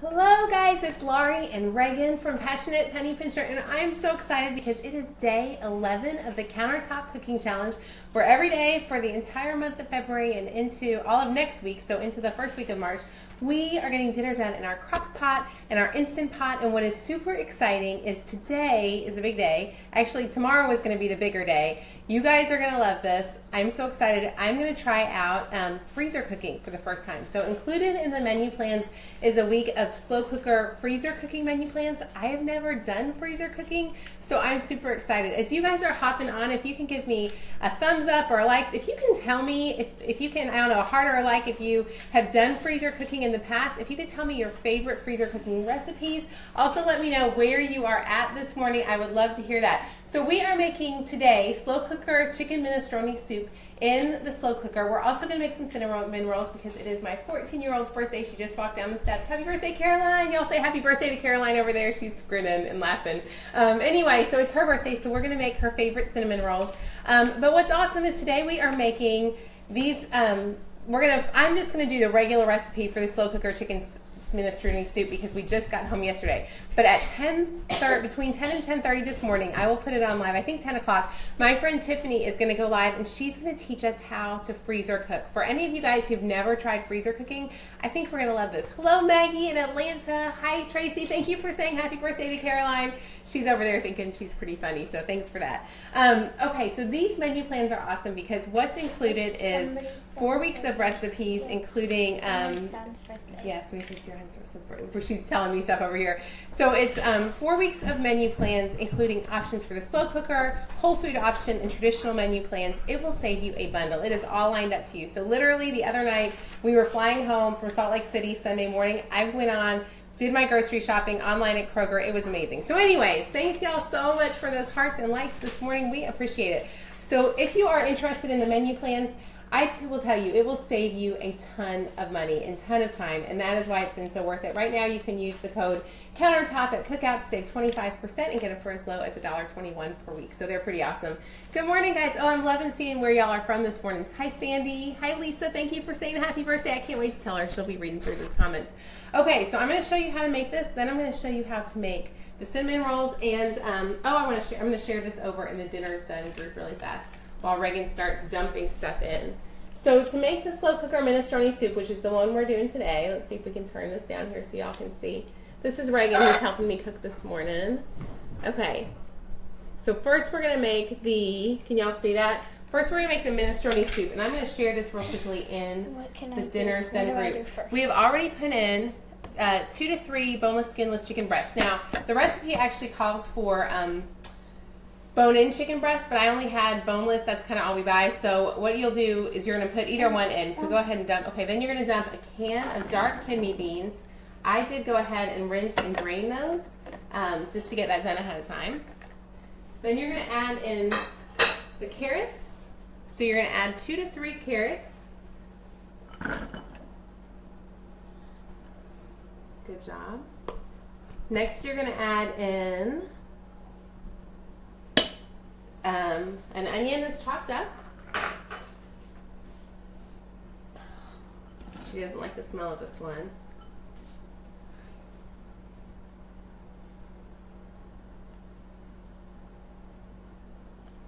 Hello guys, it's Laurie and Reagan from Passionate Penny Pincher, and I'm so excited because it is day 11 of the Countertop Cooking Challenge, where every day for the entire month of February and into all of next week, so into the first week of March, we are getting dinner done in our crock pot and our Instant Pot. And what is super exciting is today is a big day. Actually, tomorrow is going to be the bigger day. You guys are going to love this. I'm so excited. I'm going to try out freezer cooking for the first time. So included in the menu plans is a week of slow cooker freezer cooking menu plans. I have never done freezer cooking, so I'm super excited. As you guys are hopping on, if you can give me a thumbs up or a like, if you can tell me, if you can, I don't know, a heart or a like if you have done freezer cooking in the past, if you could tell me your favorite freezer cooking recipes. Also let me know where you are at this morning. I would love to hear that. So we are making today slow cooker chicken minestrone soup in the slow cooker. We're also going to make some cinnamon rolls because it is my 14-year-old's birthday. She just walked down the steps. Happy birthday, Caroline. Y'all say happy birthday to Caroline over there. She's grinning and laughing. Anyway, so it's her birthday, so we're going to make her favorite cinnamon rolls. But what's awesome is today we are making these, I'm just going to do the regular recipe for the slow cooker chicken minestrone soup because we just got home yesterday. But at between 10 and 10:30 this morning, I will put it on live. I think 10 o'clock. My friend Tiffany is going to go live and she's going to teach us how to freezer cook. For any of you guys who've never tried freezer cooking, I think we're going to love this. Hello, Maggie in Atlanta. Hi, Tracy. Thank you for saying happy birthday to Caroline. She's over there thinking she's pretty funny, so thanks for that. Okay, so these menu plans are awesome because what's included is 4 weeks of recipes, including yes, my sister has she's telling me stuff over here. So it's 4 weeks of menu plans, including options for the slow cooker, whole food option, and traditional menu plans. It will save you a bundle. It is all lined up to you. So literally the other night, we were flying home from Salt Lake City Sunday morning. I went on, did my grocery shopping online at Kroger. It was amazing. So anyways, thanks y'all so much for those hearts and likes this morning. We appreciate it. So if you are interested in the menu plans, I will tell you, it will save you a ton of money and ton of time, and that is why it's been so worth it. Right now, you can use the code Countertop at Cookout to save 25% and get it for as low as $1.21 per week. So they're pretty awesome. Good morning, guys. Oh, I'm loving seeing where y'all are from this morning. Hi, Sandy. Hi, Lisa. Thank you for saying happy birthday. I can't wait to tell her. She'll be reading through those comments. Okay, so I'm going to show you how to make this. Then I'm going to show you how to make the cinnamon rolls. And I'm going to share this over in the Dinner's Done group really fast while Reagan starts dumping stuff in. So to make the slow cooker minestrone soup, which is the one we're doing today, let's see if we can turn this down here so y'all can see. This is Reagan who's helping me cook this morning. Okay, so first we're going to make can y'all see that? First we're going to make the minestrone soup, and I'm going to share this real quickly in the Dinner's Done group. We have already put in 2 to 3 boneless, skinless chicken breasts. Now, the recipe actually calls for bone-in chicken breast, but I only had boneless. That's kind of all we buy. So what you'll do is you're going to put either one in. So go ahead and dump. Okay, then you're going to dump a can of dark kidney beans. I did go ahead and rinse and drain those just to get that done ahead of time. Then you're going to add in the carrots. So you're going to add 2 to 3 carrots. Good job. Next, you're going to add in an onion that's chopped up. She doesn't like the smell of this one.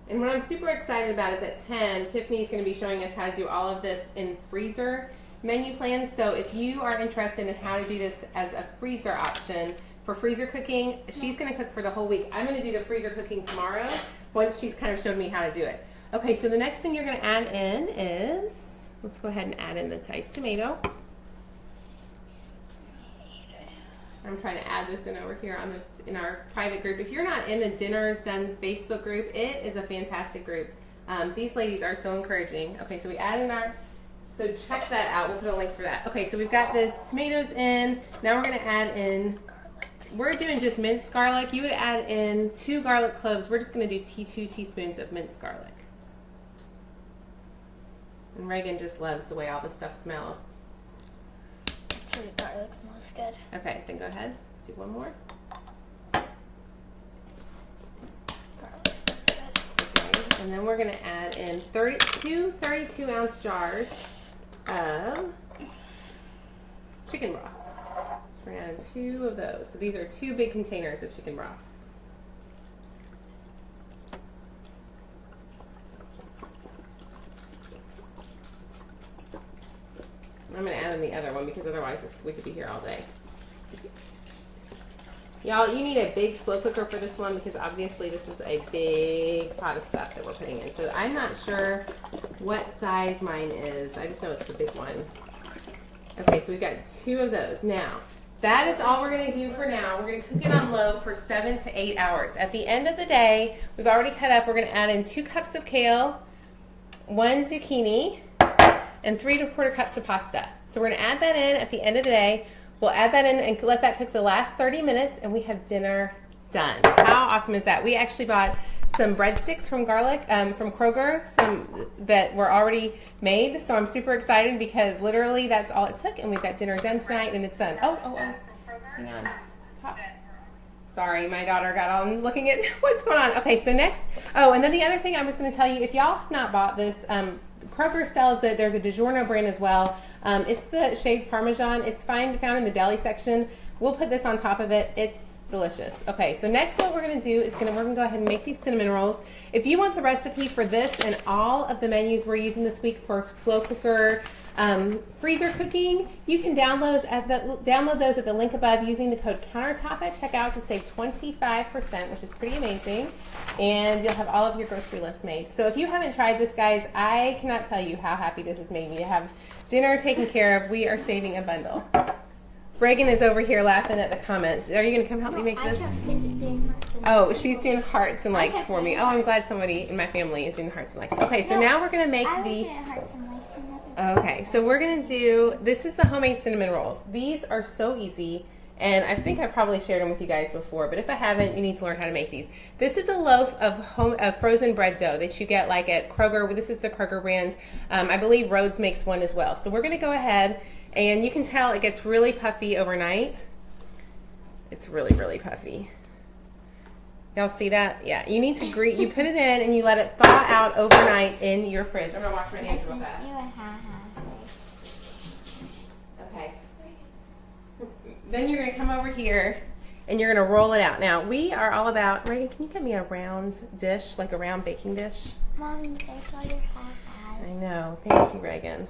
And what I'm super excited about is at 10, Tiffany's going to be showing us how to do all of this in freezer menu plans. So if you are interested in how to do this as a freezer option for freezer cooking, she's going to cook for the whole week. I'm going to do the freezer cooking tomorrow once she's kind of showed me how to do it. Okay, so the next thing you're going to add in is, let's go ahead and add in the diced tomato. I'm trying to add this in over here in our private group. If you're not in the Dinner's Done Facebook group, it is a fantastic group. These ladies are so encouraging. Okay, so we add in so check that out. We'll put a link for that. Okay, so we've got the tomatoes in. Now we're going to add in, we're doing just minced garlic. You would add in 2 garlic cloves. We're just going to do 2 teaspoons of minced garlic. And Reagan just loves the way all this stuff smells. So the garlic smells good. Okay, then go ahead. Do one more. Garlic smells good. Okay, and then we're going to add in 2 32-ounce jars of chicken broth. We're going to add 2 of those. So these are 2 big containers of chicken broth. I'm going to add in the other one because otherwise we could be here all day. Y'all, you need a big slow cooker for this one because obviously this is a big pot of stuff that we're putting in. So I'm not sure what size mine is. I just know it's the big one. Okay, so we've got 2 of those. Now, that is all we're going to do for now. We're going to cook it on low for 7 to 8 hours. At the end of the day, we've already cut up. We're going to add in 2 cups of kale, 1 zucchini, and 3 1/4 cups of pasta. So we're going to add that in at the end of the day. We'll add that in and let that cook the last 30 minutes, and we have dinner done. How awesome is that? We actually bought some breadsticks from from Kroger, some that were already made. So I'm super excited because literally that's all it took, and we've got dinner done tonight, and it's done. Oh, hang on. Stop. Sorry, my daughter got on looking at what's going on. Okay, so next, and then the other thing I was going to tell you, if y'all have not bought this, Kroger sells it. There's a DiGiorno brand as well. It's the shaved Parmesan. It's found in the deli section. We'll put this on top of it. It's delicious. Okay, so next what we're going to do is we're going to go ahead and make these cinnamon rolls. If you want the recipe for this and all of the menus we're using this week for slow cooker, freezer cooking, you can download those at the link above using the code COUNTERTOP at checkout to save 25%, which is pretty amazing, and you'll have all of your grocery lists made. So if you haven't tried this, guys, I cannot tell you how happy this has made me to have dinner taken care of. We are saving a bundle. Reagan is over here laughing at the comments. Are you going to come help me make this? Oh, she's doing hearts and likes for me. Oh, I'm glad somebody in my family is doing the hearts and likes. Okay, so now we're going to make Okay, so we're going to do, this is the homemade cinnamon rolls. These are so easy, and I think I probably shared them with you guys before, but if I haven't, you need to learn how to make these. This is a loaf of frozen bread dough that you get like at Kroger. This is the Kroger brand. I believe Rhodes makes one as well. So we're going to go ahead, and you can tell it gets really puffy overnight. It's really, really puffy. Y'all see that? Yeah, you need to you put it in and you let it thaw out overnight in your fridge. I'm going to wash my hands real fast. Okay. Then you're going to come over here and you're going to roll it out. Now, we are all about, Reagan, can you get me a round dish, like a round baking dish? Mommy, I saw your hat. I know. Thank you, Reagan.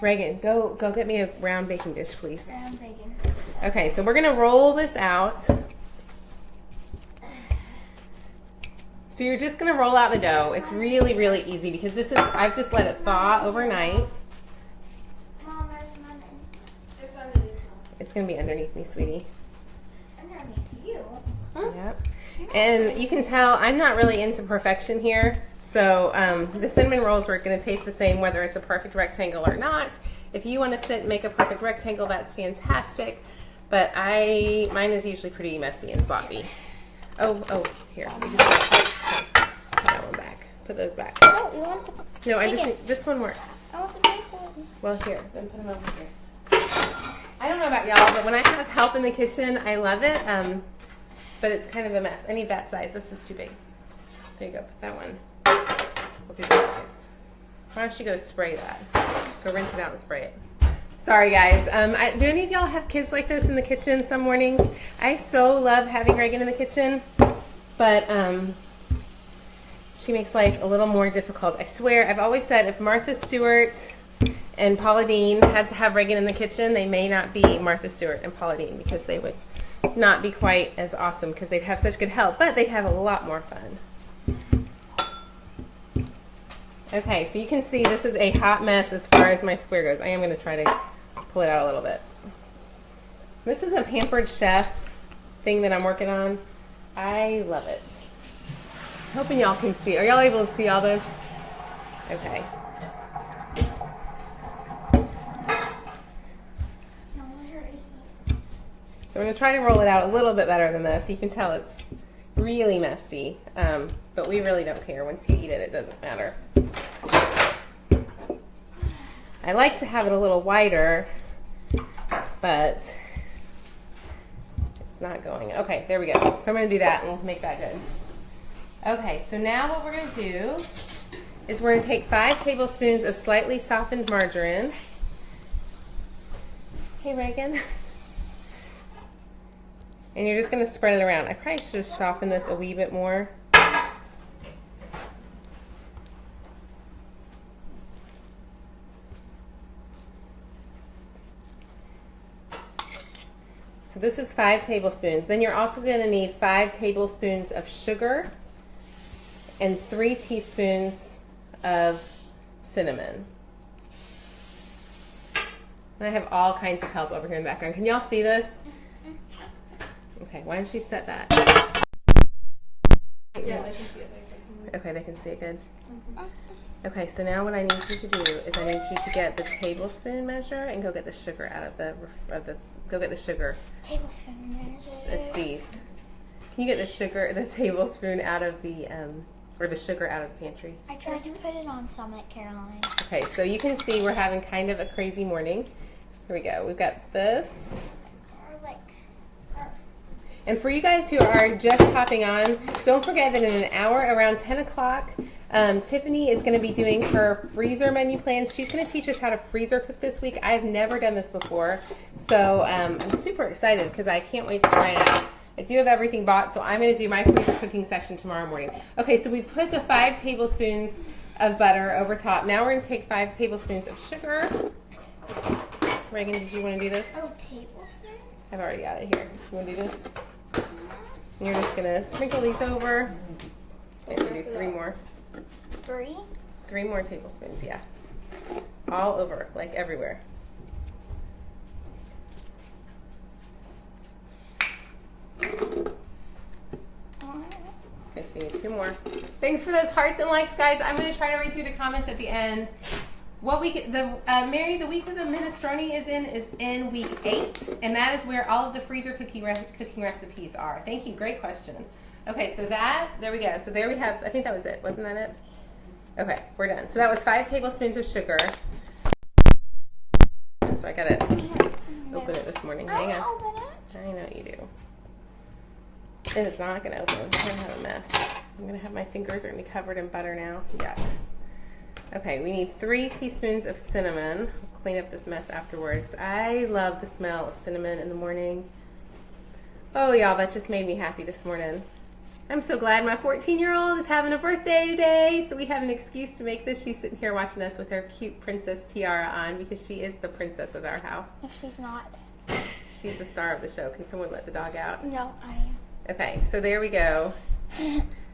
Reagan, go get me a round baking dish, please. Round bacon. Okay, so we're going to roll this out. So you're just going to roll out the dough. It's really, really easy because I've just let it thaw overnight. Mom, where's mine? It's underneath. It's going to be underneath me, sweetie. Underneath you. Yep. And you can tell I'm not really into perfection here. So the cinnamon rolls are going to taste the same whether it's a perfect rectangle or not. If you want to sit and make a perfect rectangle, that's fantastic. But mine is usually pretty messy and sloppy. Oh, here. Put that one back. Put those back. No, you want the No, biggest. this one works. I want the big one. Well, here, then put them over here. I don't know about y'all, but when I have help in the kitchen, I love it. But it's kind of a mess. I need that size. This is too big. There you go. Put that one. We'll do this size. Why don't you go spray that? Go rinse it out and spray it. Sorry, guys. Do any of y'all have kids like this in the kitchen some mornings? I so love having Reagan in the kitchen, but she makes life a little more difficult. I swear, I've always said if Martha Stewart and Paula Deen had to have Reagan in the kitchen, they may not be Martha Stewart and Paula Deen because they would not be quite as awesome because they'd have such good help, but they'd have a lot more fun. Okay, so you can see this is a hot mess as far as my square goes. I am going to try to pull it out a little bit. This is a Pampered Chef thing that I'm working on. I love it. Hoping y'all can see. Are y'all able to see all this? Okay. So I'm going to try to roll it out a little bit better than this. You can tell it's really messy, but we really don't care. Once you eat it, it doesn't matter. I like to have it a little wider, but it's not going. Okay, there we go. So I'm going to do that and we'll make that good. Okay, so now what we're going to do is we're going to take 5 tablespoons of slightly softened margarine. Hey, Reagan. And you're just going to spread it around. I probably should have softened this a wee bit more. So this is 5 tablespoons. Then you're also going to need 5 tablespoons of sugar and 3 teaspoons of cinnamon. And I have all kinds of help over here in the background. Can y'all see this? Okay, why don't you set that? Yeah, they can see it. Okay, they can see it good. Okay, so now what I need you to do is I need you to get the tablespoon measure and go get the sugar out of the go get the sugar. Tablespoon measure. It's these. Can you get the tablespoon out of the or the sugar out of the pantry? I tried to put it on Summit, Caroline. Okay, so you can see we're having kind of a crazy morning. Here we go. We've got this. And for you guys who are just hopping on, don't forget that in an hour, around 10 o'clock, Tiffany is going to be doing her freezer menu plans. She's going to teach us how to freezer cook this week. I've never done this before, so I'm super excited because I can't wait to try it out. I do have everything bought, so I'm going to do my freezer cooking session tomorrow morning. Okay, so we've put the 5 tablespoons of butter over top. Now we're going to take 5 tablespoons of sugar. Reagan, did you want to do this? Oh, tablespoon? I've already got it here. You want to do this? And you're just going to sprinkle these over. I'm going to do 3 more. 3? 3 more tablespoons, yeah. All over, like everywhere. Okay, so you need 2 more. Thanks for those hearts and likes, guys. I'm going to try to read through the comments at the end. What week? Mary, the week that the minestrone is in week 8, and that is where all of the freezer cooking recipes are. Thank you. Great question. Okay, so there we go. So there we have. I think that was it. Wasn't that it? Okay, we're done. So that was 5 tablespoons of sugar. So I gotta open it this morning. Hang on. I know you do. And it's not gonna open. I'm gonna have a mess. I'm gonna have my fingers are gonna be covered in butter now. Yeah. Okay, we need 3 teaspoons of cinnamon. I'll clean up this mess afterwards. I love the smell of cinnamon in the morning. Oh, y'all, that just made me happy this morning. I'm so glad my 14-year-old is having a birthday today, so we have an excuse to make this. She's sitting here watching us with her cute princess tiara on because she is the princess of our house. If she's not. She's the star of the show. Can someone let the dog out? No, I am. Okay, so there we go.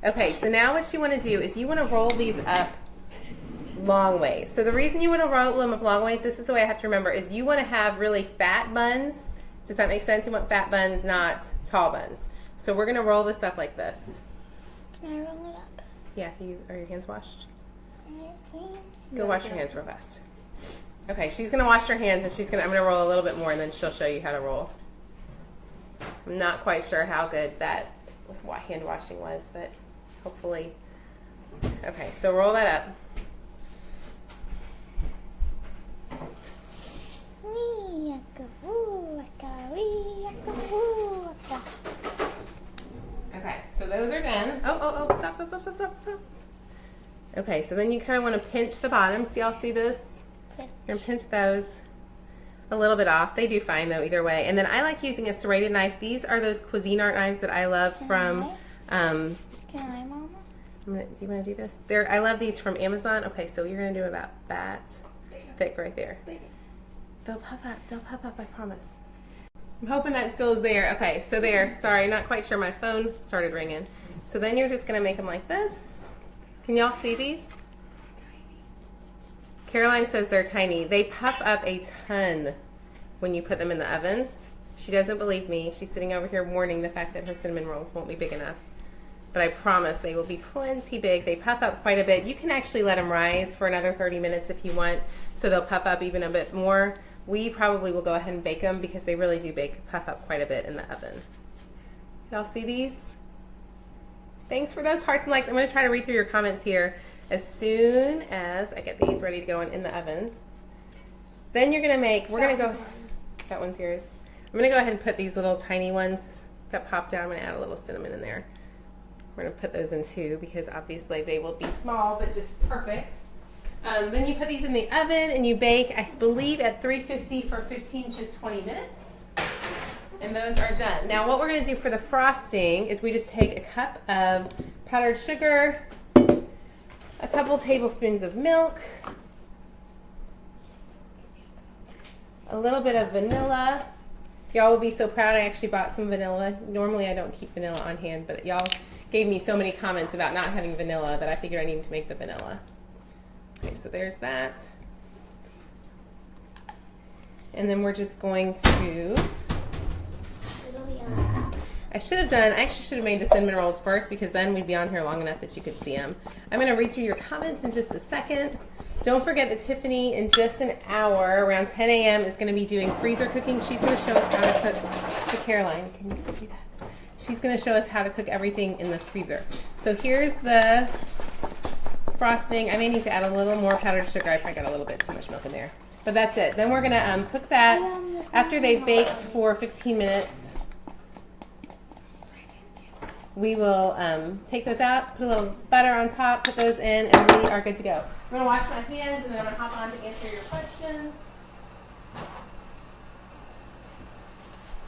Okay, so now what you want to do is you want to roll these up long ways. So the reason you want to roll them up long ways, this is the way I have to remember, is you want to have really fat buns. Does that make sense? You want fat buns, not tall buns. So we're going to roll this up like this. Can I roll it up? Yeah, are your hands washed? Clean. Go wash your hands real fast. Okay, she's going to wash her hands and I'm going to roll a little bit more and then she'll show you how to roll. I'm not quite sure how good that hand washing was, but hopefully. Okay, so roll that up. Okay, so those are done. Oh, stop. Okay, so then you kind of want to pinch the bottoms. Do y'all see this? You're going to pinch those a little bit off. They do fine though either way. And then I like using a serrated knife. These are those Cuisinart knives that I love from... Can I, Mama? Do you want to do this? I love these from Amazon. Okay, so you're going to do about that thick right there. They'll puff up, I promise. I'm hoping that still is there. Okay, so there. Sorry, not quite sure. My phone started ringing. So then you're just going to make them like this. Can y'all see these? Caroline says they're tiny. They puff up a ton when you put them in the oven. She doesn't believe me. She's sitting over here mourning the fact that her cinnamon rolls won't be big enough. But I promise they will be plenty big. They puff up quite a bit. You can actually let them rise for another 30 minutes if you want, so they'll puff up even a bit more. We probably will go ahead and bake them because they really do puff up quite a bit in the oven. Y'all see these? Thanks for those hearts and likes. I'm going to try to read through your comments here as soon as I get these ready to go in the oven. Then you're going to make, that one's yours. I'm going to go ahead and put these little tiny ones that popped out. I'm going to add a little cinnamon in there. We're going to put those in too because obviously they will be small but just perfect. Then you put these in the oven and you bake, I believe, at 350 for 15 to 20 minutes. And those are done. Now what we're going to do for the frosting is we just take a cup of powdered sugar, a couple tablespoons of milk, a little bit of vanilla. Y'all will be so proud I actually bought some vanilla. Normally I don't keep vanilla on hand, but y'all gave me so many comments about not having vanilla that I figured I needed to make the vanilla. Okay, so there's that. And then we're just going to, I actually should have made the cinnamon rolls first because then we'd be on here long enough that you could see them. I'm going to read through your comments in just a second. Don't forget that Tiffany in just an hour, around 10 a.m., is going to be doing freezer cooking. She's going to show us how to cook. Hey, Caroline, can you do that? She's going to show us how to cook everything in the freezer. So here's the frosting. I may need to add a little more powdered sugar. I probably got a little bit too much milk in there. But that's it. Then we're going to cook that after they've baked for 15 minutes. We will take those out, put a little butter on top, put those in, and we are good to go. I'm going to wash my hands, and then I'm going to hop on to answer your questions.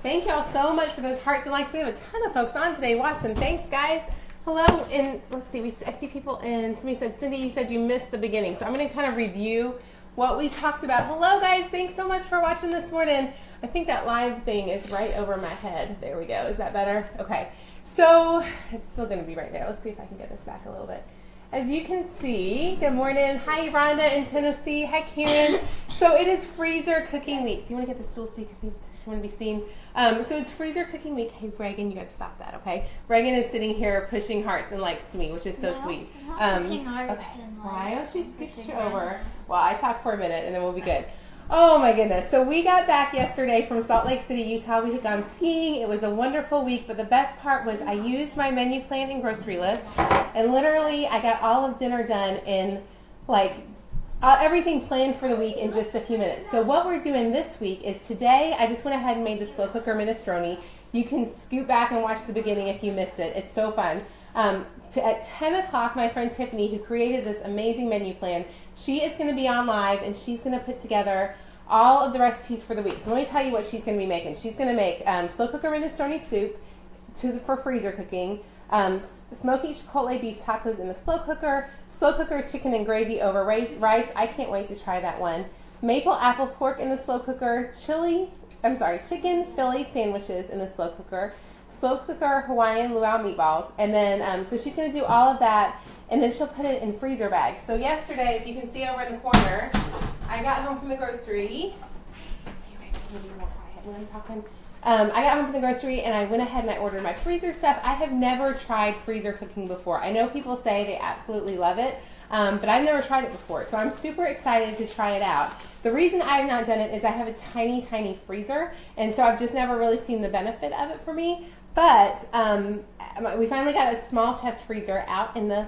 Thank y'all so much for those hearts and likes. We have a ton of folks on today watching. Thanks, guys. Hello, and let's see, I see people in, somebody said, Cindy, you said you missed the beginning. So I'm going to kind of review what we talked about. Hello, guys. Thanks so much for watching this morning. I think that live thing is right over my head. There we go. Is that better? Okay. So it's still going to be right there. Let's see if I can get this back a little bit. As you can see, good morning. Hi, Rhonda in Tennessee. Hi, Karen. So it is freezer cooking week. Do you want to get the stool so you want to be seen? So it's freezer cooking week. Hey, Reagan, you got to stop that, okay? Reagan is sitting here pushing hearts and likes to me, which is so sweet. Pushing hearts okay. and Why don't you scooch pushing over? Well, I talk for a minute and then we'll be good. Oh my goodness. So we got back yesterday from Salt Lake City, Utah. We had gone skiing. It was a wonderful week, but the best part was I used my menu plan and grocery list, and literally I got all of dinner done in like everything planned for the week in just a few minutes. So what we're doing this week is today I just went ahead and made the slow cooker minestrone. You can scoot back and watch the beginning if you missed it. It's so fun. At 10 o'clock, my friend Tiffany, who created this amazing menu plan, she is going to be on live and she's going to put together all of the recipes for the week. So let me tell you what she's going to be making. She's going to make slow cooker minestrone soup for freezer cooking, smoky chipotle beef tacos in the slow cooker chicken and gravy over rice. I can't wait to try that one. Maple apple pork in the slow cooker, chicken Philly sandwiches in the slow cooker Hawaiian luau meatballs, and then so she's going to do all of that, and then she'll put it in freezer bags. So yesterday, as you can see over in the corner, I got home from the grocery. I got home from the grocery and I went ahead and I ordered my freezer stuff. I have never tried freezer cooking before. I know people say they absolutely love it, but I've never tried it before. So I'm super excited to try it out. The reason I have not done it is I have a tiny, tiny freezer, and so I've just never really seen the benefit of it for me. But we finally got a small chest freezer out in the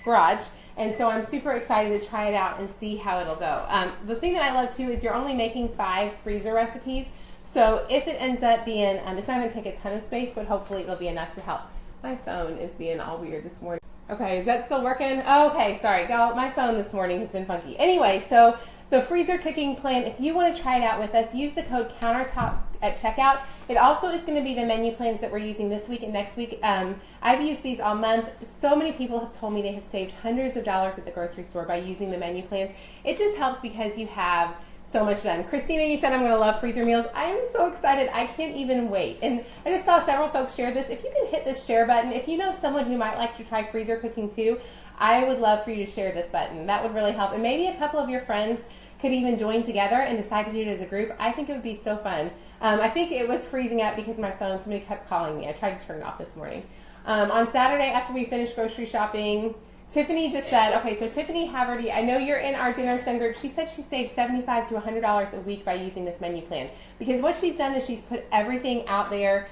garage, and so I'm super excited to try it out and see how it'll go. The thing that I love too is you're only making 5 freezer recipes, so if it ends up being, it's not going to take a ton of space, but hopefully it'll be enough to help. My phone is being all weird this morning. Okay, is that still working? Oh, okay, sorry, y'all. My phone this morning has been funky. Anyway, so the freezer cooking plan, if you want to try it out with us, use the code COUNTERTOP at checkout. It also is going to be the menu plans that we're using this week and next week. I've used these all month. So many people have told me they have saved hundreds of dollars at the grocery store by using the menu plans. It just helps because you have so much done. Christina, you said I'm going to love freezer meals. I am so excited. I can't even wait. And I just saw several folks share this. If you can hit this share button, if you know someone who might like to try freezer cooking too, I would love for you to share this button. That would really help. And maybe a couple of your friends could even join together and decide to do it as a group. I think it would be so fun. I think it was freezing up because my phone, somebody kept calling me. I tried to turn it off this morning. On Saturday, after we finished grocery shopping, Tiffany just said, okay, so Tiffany Haverty, I know you're in our Dinner Sun group. She said she saved $75 to $100 a week by using this menu plan. Because what she's done is she's put everything out there.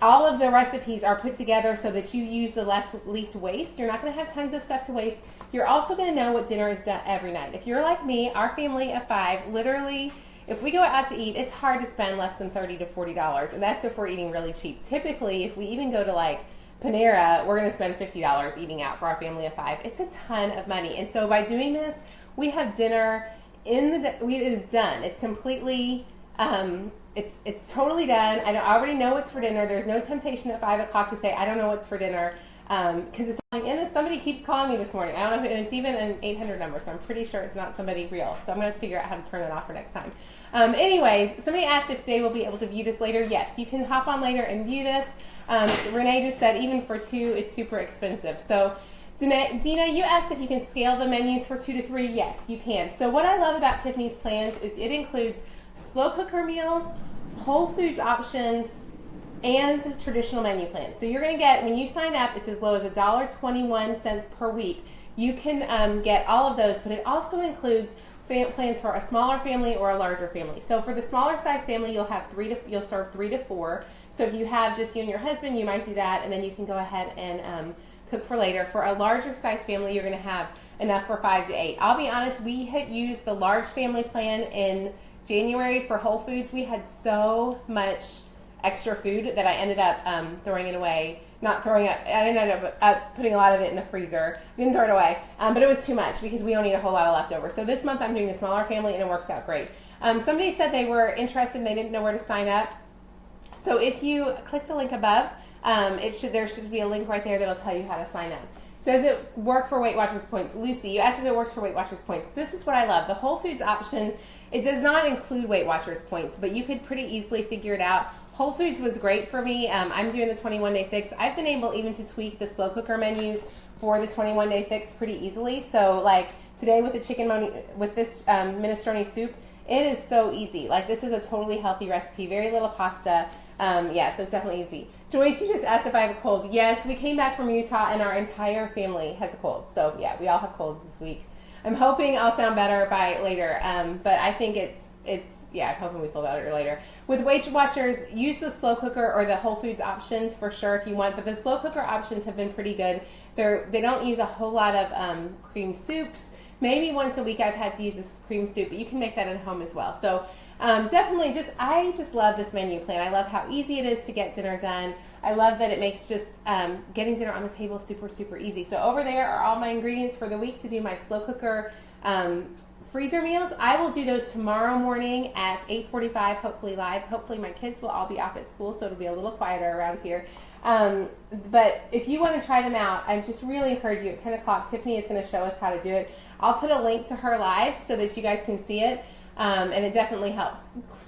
All of the recipes are put together so that you use the least waste. You're not going to have tons of stuff to waste. You're also going to know what dinner is done every night. If you're like me, our family of 5, literally, if we go out to eat, it's hard to spend less than $30 to $40. And that's if we're eating really cheap. Typically, if we even go to like Panera, we're going to spend $50 eating out for our family of 5. It's a ton of money. And so by doing this, we have dinner it is done. It's completely it's totally done. I already know what's for dinner. There's no temptation at 5 o'clock to say I don't know what's for dinner, because it's like, and somebody keeps calling me this morning. I don't know who, and it's even an 800 number, so I'm pretty sure it's not somebody real. So I'm gonna have to figure out how to turn that off for next time. Anyways, somebody asked if they will be able to view this later. Yes, you can hop on later and view this. Renee just said even for 2, it's super expensive. So Dina, you asked if you can scale the menus for 2 to 3. Yes, you can. So what I love about Tiffany's plans is it includes slow cooker meals, Whole Foods options, and traditional menu plans. So you're going to get, when you sign up, it's as low as $1.21 per week. You can get all of those, but it also includes plans for a smaller family or a larger family. So for the smaller size family, you'll serve 3 to 4. So if you have just you and your husband, you might do that, and then you can go ahead and cook for later. For a larger size family, you're going to have enough for 5 to 8. I'll be honest, we had used the large family plan in January for Whole Foods. We had so much extra food that I ended up throwing it away. Not throwing it, I ended up putting a lot of it in the freezer. We didn't throw it away, but it was too much because we don't need a whole lot of leftovers. So this month I'm doing the smaller family and it works out great. Somebody said they were interested and they didn't know where to sign up. So if you click the link above, there should be a link right there that'll tell you how to sign up. Does it work for Weight Watchers points? Lucy, you asked if it works for Weight Watchers points. This is what I love. The Whole Foods option, it does not include Weight Watchers points, but you could pretty easily figure it out. Whole Foods was great for me. I'm doing the 21-day fix. I've been able even to tweak the slow cooker menus for the 21-day fix pretty easily. So like today with the with this minestrone soup, it is so easy. Like this is a totally healthy recipe, very little pasta. Yeah, so it's definitely easy. Joyce, you just asked if I have a cold. Yes, we came back from Utah and our entire family has a cold. So yeah, we all have colds this week. I'm hoping I'll sound better by later, but I think yeah, I'm hoping we feel better later. With Weight Watchers, use the slow cooker or the Whole Foods options for sure if you want, but the slow cooker options have been pretty good. They don't use a whole lot of cream soups. Maybe once a week I've had to use this cream soup, but you can make that at home as well. So definitely I just love this menu plan. I love how easy it is to get dinner done. I love that it makes just getting dinner on the table super, super easy. So over there are all my ingredients for the week to do my slow cooker freezer meals. I will do those tomorrow morning at 8:45, hopefully live. Hopefully my kids will all be off at school, so it'll be a little quieter around here. But if you want to try them out, I just really encourage you at 10 o'clock, Tiffany is going to show us how to do it. I'll put a link to her live so that you guys can see it, and it definitely helps.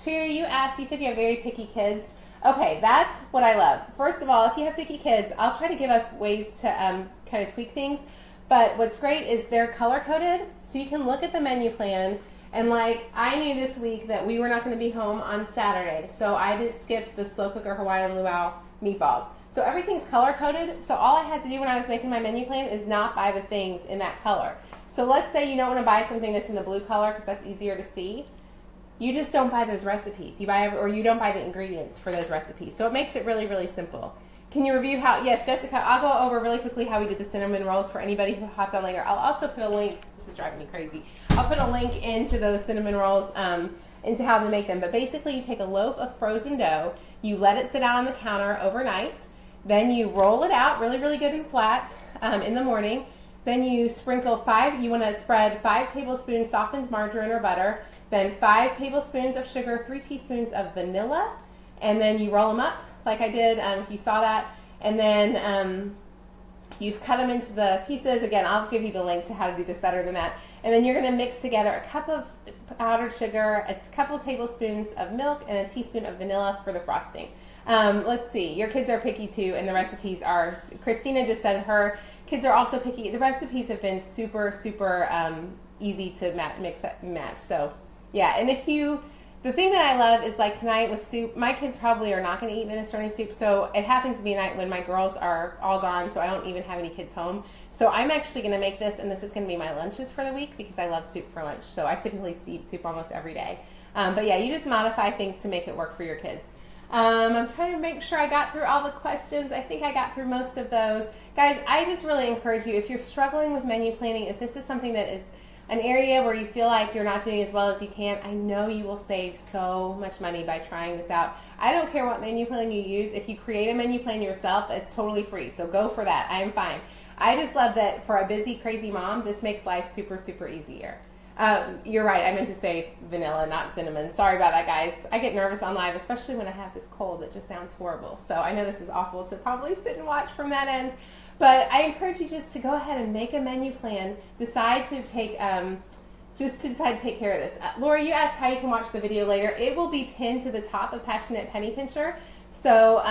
Sherry, you said you have very picky kids. Okay, that's what I love. First of all, if you have picky kids, I'll try to give up ways to kind of tweak things. But what's great is they're color-coded, so you can look at the menu plan. And like, I knew this week that we were not going to be home on Saturday, so I skipped the slow cooker Hawaiian luau meatballs. So everything's color-coded, so all I had to do when I was making my menu plan is not buy the things in that color. So let's say you don't want to buy something that's in the blue color because that's easier to see. You just don't buy those recipes. You don't buy the ingredients for those recipes. So it makes it really, really simple. Can you review how, yes, Jessica, I'll go over really quickly how we did the cinnamon rolls for anybody who hopped on later. I'll also put a link, this is driving me crazy. I'll put a link into those cinnamon rolls, into how to make them. But basically you take a loaf of frozen dough, you let it sit out on the counter overnight, then you roll it out really, really good and flat in the morning. Then you sprinkle you want to spread 5 tablespoons softened margarine or butter, then 5 tablespoons of sugar, 3 teaspoons of vanilla, and then you roll them up like I did, if you saw that, and then you cut them into the pieces. Again, I'll give you the link to how to do this better than that. And then you're going to mix together a cup of powdered sugar, a couple tablespoons of milk, and a teaspoon of vanilla for the frosting. Let's see, your kids are picky too, and the recipes are, Christina just said her kids are also picky. The recipes have been super, super easy to mix and match. So yeah, and the thing that I love is like tonight with soup, my kids probably are not going to eat minestrone soup, so it happens to be a night when my girls are all gone, so I don't even have any kids home. So I'm actually going to make this, and this is going to be my lunches for the week because I love soup for lunch. So I typically eat soup almost every day. But yeah, you just modify things to make it work for your kids. I'm trying to make sure I got through all the questions. I think I got through most of those. Guys, I just really encourage you, if you're struggling with menu planning, if this is something that is an area where you feel like you're not doing as well as you can, I know you will save so much money by trying this out. I don't care what menu plan you use. If you create a menu plan yourself, it's totally free, so go for that. I'm fine. I just love that for a busy, crazy mom, this makes life super, super easier. You're right. I meant to say vanilla, not cinnamon. Sorry about that, guys. I get nervous on live, especially when I have this cold that just sounds horrible. So I know this is awful to probably sit and watch from that end. But I encourage you just to go ahead and make a menu plan. Decide to take decide to take care of this. Laura, you asked how you can watch the video later. It will be pinned to the top of Passionate Penny Pincher. So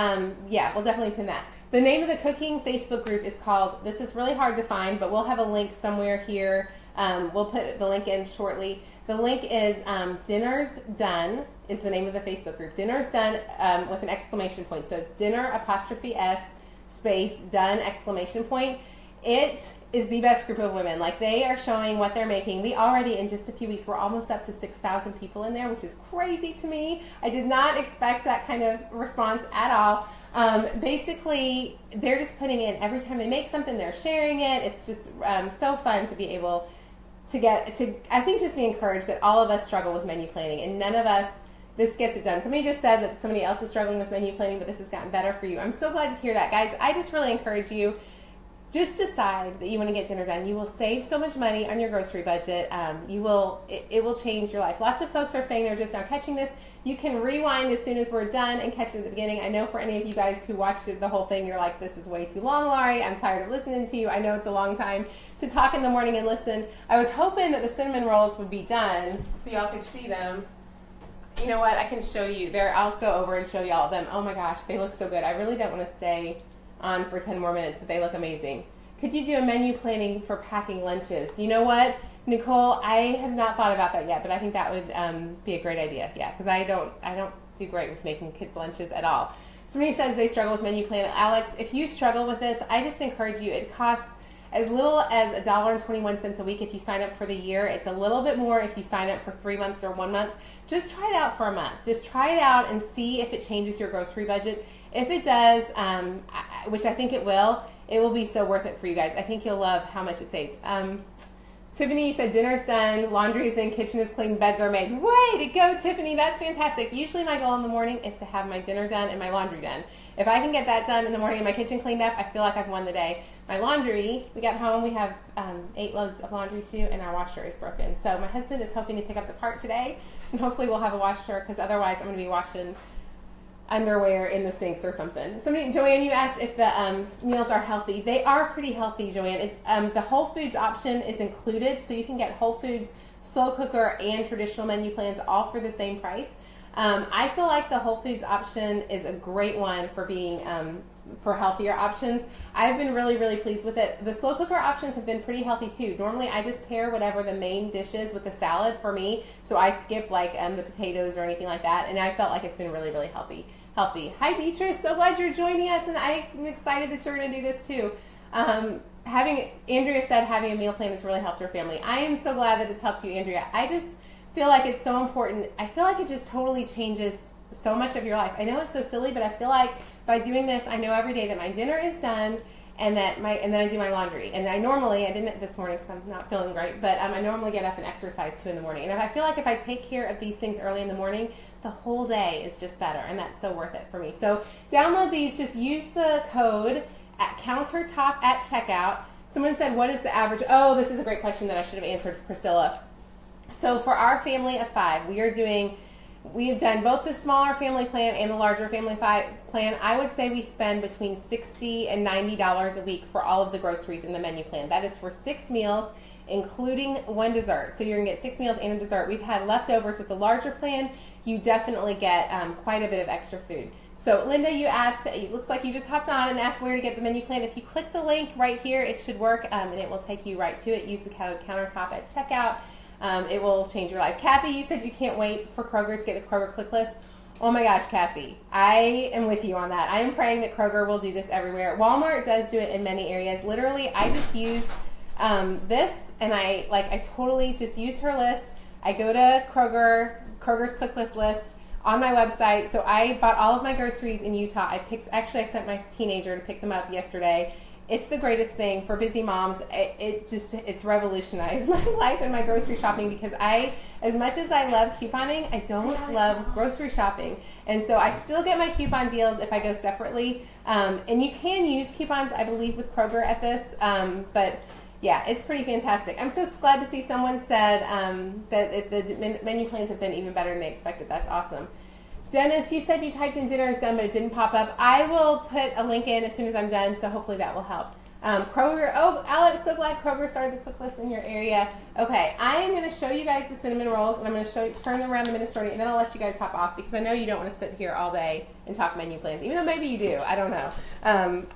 yeah, we'll definitely pin that. The name of the cooking Facebook group is called, this is really hard to find, but we'll have a link somewhere here. We'll put the link in shortly. The link is Dinner's Done is the name of the Facebook group. Dinner's Done with an exclamation point. So it's dinner_s space done exclamation point. It is the best group of women. Like, they are showing what they're making. We already, in just a few weeks, we're almost up to 6,000 people in there, which is crazy to me. I did not expect that kind of response at all. Basically, they're just putting in, every time they make something, they're sharing it. It's just so fun to be able to get to, I think, just be encouraged that all of us struggle with menu planning, and none of us, this gets it done. Somebody just said that somebody else is struggling with menu planning, but this has gotten better for you. I'm so glad to hear that, guys. I just really encourage you, just decide that you want to get dinner done. You will save so much money on your grocery budget. It will change your life. Lots of folks are saying they're just now catching this. You can rewind as soon as we're done and catch it at the beginning. I know for any of you guys who watched it, the whole thing, you're like, this is way too long, Laurie. I'm tired of listening to you. I know it's a long time to talk in the morning and listen. I was hoping that the cinnamon rolls would be done so y'all could see them. You know what? I can show you. There, I'll go over and show y'all them. Oh my gosh, they look so good. I really don't want to stay on for 10 more minutes, but they look amazing. Could you do a menu planning for packing lunches? You know what, Nicole, I have not thought about that yet, but I think that would be a great idea. Yeah, because I don't do great with making kids lunches at all. Somebody says they struggle with menu planning. Alex, if you struggle with this, I just encourage you. It costs as little as $1.21 a week if you sign up for the year. It's a little bit more if you sign up for 3 months or 1 month. Just try it out for a month. Just try it out and see if it changes your grocery budget. If it does, which I think it will be so worth it for you guys. I think you'll love how much it saves. Tiffany, you said dinner's done, laundry is in, kitchen is clean, beds are made. Way to go, Tiffany. That's fantastic. Usually my goal in the morning is to have my dinner done and my laundry done. If I can get that done in the morning and my kitchen cleaned up, I feel like I've won the day. My laundry, we got home, we have 8 loads of laundry too, and our washer is broken. So my husband is hoping to pick up the part today, and hopefully we'll have a washer, because otherwise I'm going to be washing underwear in the sinks or something. Joanne, you asked if the meals are healthy. They are pretty healthy, Joanne. It's the Whole Foods option is included, so you can get Whole Foods, slow cooker, and traditional menu plans all for the same price. I feel like the Whole Foods option is a great one for being for healthier options. I've been really, really pleased with it. The slow cooker options have been pretty healthy too. Normally I just pair whatever the main dish is with the salad for me, so I skip like the potatoes or anything like that, and I felt like it's been really, really healthy. Hi Beatrice, so glad you're joining us, and I'm excited that you're going to do this too. Andrea said having a meal plan has really helped her family. I am so glad that it's helped you, Andrea. I just feel like it's so important. I feel like it just totally changes so much of your life. I know it's so silly, but I feel like by doing this, I know every day that my dinner is done, and then I do my laundry. And I didn't this morning because I'm not feeling great, but I normally get up and exercise too in the morning. And I feel like if I take care of these things early in the morning, the whole day is just better, and that's so worth it for me. So download these. Just use the code at countertop at checkout. Someone said, what is the average? Oh, this is a great question that I should have answered for Priscilla. So for our family of 5, we have done both the smaller family plan and the larger family plan. I would say we spend between $60 and $90 a week for all of the groceries in the menu plan. That is for 6 meals, including 1 dessert. So you're going to get 6 meals and a dessert. We've had leftovers with the larger plan. You definitely get quite a bit of extra food. So Linda, you asked, it looks like you just hopped on and asked where to get the menu plan. If you click the link right here, it should work, and it will take you right to it. Use the code countertop at checkout. It will change your life. Kathy, you said you can't wait for Kroger to get the Kroger click list. Oh my gosh, Kathy, I am with you on that. I am praying that Kroger will do this everywhere. Walmart does do it in many areas. Literally, I just use this, and I totally just use her list. I go to Kroger's click list on my website. So I bought all of my groceries in Utah. I sent my teenager to pick them up yesterday. It's the greatest thing for busy moms. It's revolutionized my life and my grocery shopping, because as much as I love couponing, I don't love grocery shopping. And so I still get my coupon deals if I go separately. And you can use coupons, I believe, with Kroger at this. But Yeah, it's pretty fantastic. I'm so glad to see someone said that the menu plans have been even better than they expected. That's awesome. Dennis, you said you typed in dinner is done, but it didn't pop up. I will put a link in as soon as I'm done, so hopefully that will help. Kroger, oh, Alex, so glad Kroger started the cook list in your area. Okay, I am going to show you guys the cinnamon rolls, and I'm going to turn them around the minestrone, and then I'll let you guys hop off, because I know you don't want to sit here all day and talk menu plans, even though maybe you do. I don't know.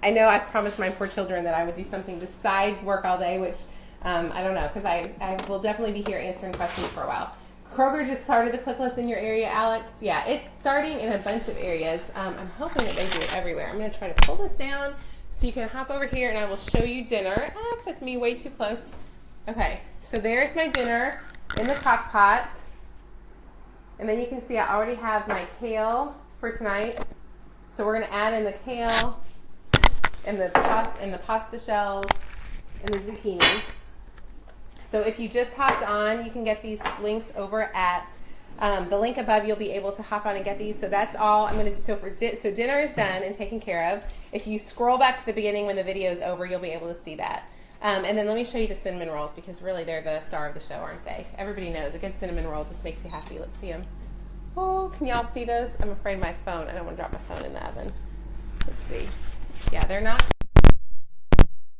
I know I promised my poor children that I would do something besides work all day, which I don't know, because I will definitely be here answering questions for a while. Kroger just started the click list in your area, Alex. Yeah, it's starting in a bunch of areas. I'm hoping that they do it everywhere. I'm going to try to pull this down so you can hop over here and I will show you dinner. Ah, that's me way too close. Okay, so there's my dinner in the crock pot. And then you can see I already have my kale for tonight. So we're going to add in the kale and the pasta shells and the zucchini. So if you just hopped on, you can get these links over at the link above. You'll be able to hop on and get these. So that's all I'm going to do. So dinner is done and taken care of. If you scroll back to the beginning when the video is over, you'll be able to see that. And then let me show you the cinnamon rolls, because really they're the star of the show, aren't they? Everybody knows a good cinnamon roll just makes you happy. Let's see them. Oh, can y'all see those? I'm afraid of my phone. I don't want to drop my phone in the oven. Let's see. Yeah, they're not.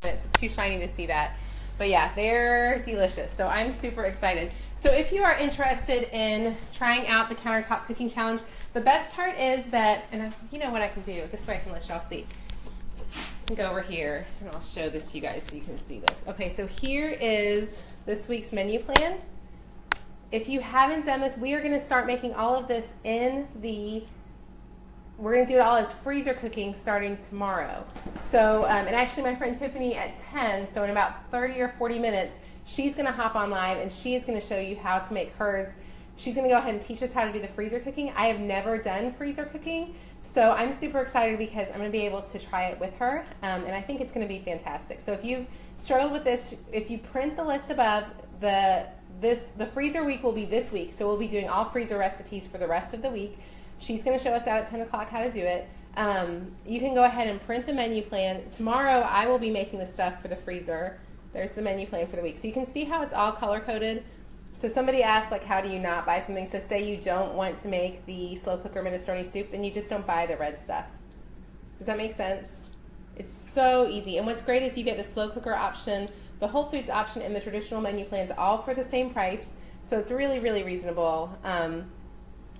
It's too shiny to see that. But yeah, they're delicious. So I'm super excited. So if you are interested in trying out the Countertop Cooking Challenge, the best part is that, and you know what I can do, this way I can let y'all see. I can go over here and I'll show this to you guys so you can see this. Okay, so here is this week's menu plan. If you haven't done this, we are gonna start making all of this we're going to do it all as freezer cooking starting tomorrow. So, and actually my friend Tiffany at 10, so in about 30 or 40 minutes, she's going to hop on live and she is going to show you how to make hers. She's going to go ahead and teach us how to do the freezer cooking. I have never done freezer cooking, so I'm super excited because I'm going to be able to try it with her, and I think it's going to be fantastic. So if you've struggled with this, if you print the list above, the freezer week will be this week, so we'll be doing all freezer recipes for the rest of the week. She's going to show us out at 10 o'clock how to do it. You can go ahead and print the menu plan. Tomorrow I will be making the stuff for the freezer. There's the menu plan for the week. So you can see how it's all color-coded. So somebody asked, like, how do you not buy something? So say you don't want to make the slow cooker minestrone soup, then you just don't buy the red stuff. Does that make sense? It's so easy. And what's great is you get the slow cooker option, the Whole Foods option, and the traditional menu plans all for the same price. So it's really, really reasonable.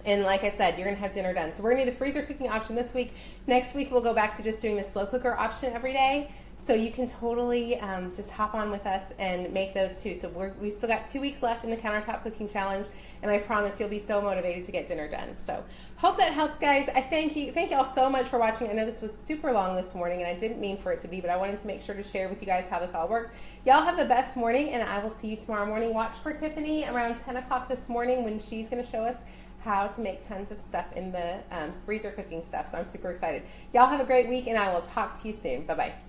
And like I said, you're going to have dinner done. So we're going to do the freezer cooking option this week. Next week, we'll go back to just doing the slow cooker option every day. So you can totally just hop on with us and make those too. So we've still got 2 weeks left in the Countertop Cooking Challenge. And I promise you'll be so motivated to get dinner done. So hope that helps, guys. I thank y'all so much for watching. I know this was super long this morning, and I didn't mean for it to be, but I wanted to make sure to share with you guys how this all works. Y'all have the best morning, and I will see you tomorrow morning. Watch for Tiffany around 10 o'clock this morning when she's going to show us how to make tons of stuff in the freezer cooking stuff. So I'm super excited. Y'all have a great week, and I will talk to you soon. Bye-bye.